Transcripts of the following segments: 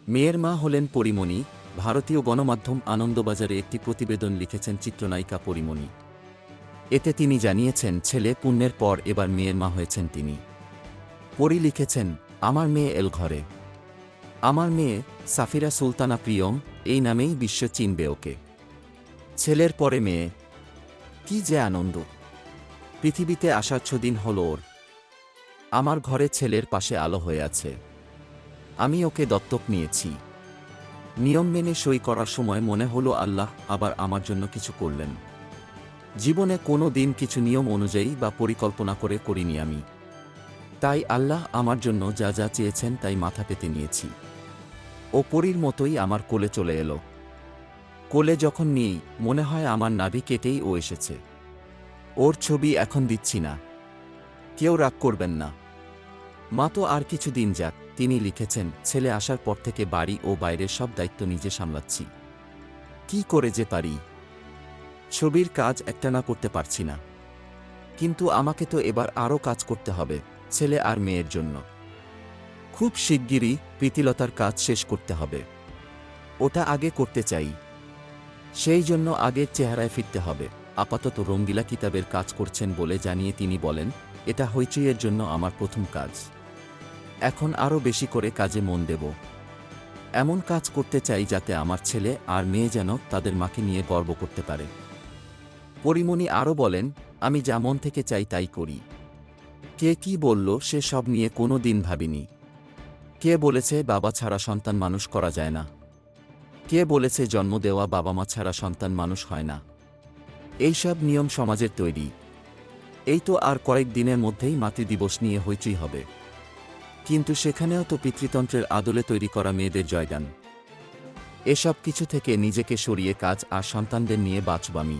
মেয়ের মা হলেন পরীমণি। ভারতীয় গণমাধ্যম আনন্দবাজারে একটি প্রতিবেদন লিখেছেন চিত্রনায়িকা পরীমণি। এতে তিনি জানিয়েছেন, ছেলে পুণ্যের পর এবার মেয়ের মা হয়েছেন তিনি। পরী লিখেছেন, আমার মেয়ে এল ঘরে। আমার মেয়ে সাফিরা সুলতানা প্রিয়ম, এই নামেই বিশ্ব চিনবে ওকে। ছেলের পরে মেয়ে, কি যে আনন্দ! পৃথিবীতে আসার 6 দিন হল ওর। আমার ঘরে ছেলের পাশে আলো হয়ে আছে। আমি ওকে দত্তক নিয়েছি। নিয়ম মেনে সই করার সময় মনে হলো আল্লাহ আবার আমার জন্য কিছু করলেন। জীবনে কোনো দিন কিছু নিয়ম অনুযায়ী বা পরিকল্পনা করে করিনি আমি। তাই আল্লাহ আমার জন্য যা যা চেয়েছেন তাই মাথা পেতে নিয়েছি। ও পরীর মতোই আমার কোলে চলে এলো। কোলে যখন নিই মনে হয় আমার নাভি কেটেই ও এসেছে। ওর ছবি এখন দিচ্ছি না, কেউ রাগ করবেন না। মা তো আর কিছু দিন যাক। তিনি লিখেছেন, ছেলে আসার পর থেকে বাড়ি ও বাইরের সব দায়িত্ব নিজে সামলাচ্ছি। কি করে যে পারি! ছবির কাজ একটানা করতে পারছি না, কিন্তু আমাকে তো এবার আরও কাজ করতে হবে ছেলে আর মেয়ের জন্য। খুব শিগগিরই প্রীতিলতার কাজ শেষ করতে হবে। ওটা আগে করতে চাই, সেই জন্য আগের চেহারায় ফিরতে হবে। আপাতত রঙ্গিলা কিতাবের কাজ করছেন বলে জানিয়ে তিনি বলেন, এটা হইচইয়ের জন্য আমার প্রথম কাজ। এখন আরও বেশি করে কাজে মন দেব। এমন কাজ করতে চাই যাতে আমার ছেলে আর মেয়ে যেন তাদের মাকে নিয়ে গর্ব করতে পারে। পরীমণি আরও বলেন, আমি যা মন থেকে চাই তাই করি। কে কি বলল সে সব নিয়ে কোনো দিন ভাবিনি। কে বলেছে বাবা ছাড়া সন্তান মানুষ করা যায় না? কে বলেছে জন্ম দেওয়া বাবা মা ছাড়া সন্তান মানুষ হয় না? এইসব নিয়ম সমাজের তৈরি। এই তো আর কয়েক দিনের মধ্যেই মাতৃদিবস নিয়ে হইচই হবে, কিন্তু সেখানেও তো পিতৃতন্ত্রের আদলে তৈরি করা মেয়েদের জয়গান। এসব কিছু থেকে নিজেকে সরিয়ে কাজ আর সন্তানদের নিয়ে বাঁচব আমি।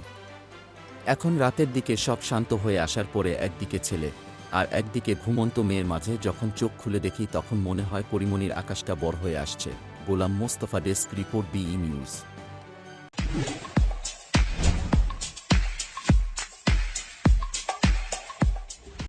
এখন রাতের দিকে সব শান্ত হয়ে আসার পরে একদিকে ছেলে আর একদিকে ঘুমন্ত মেয়ের মাঝে যখন চোখ খুলে দেখি তখন মনে হয় পরীমণির আকাশটা বড় হয়ে আসছে। Golam Mostafa, desk report, BE news.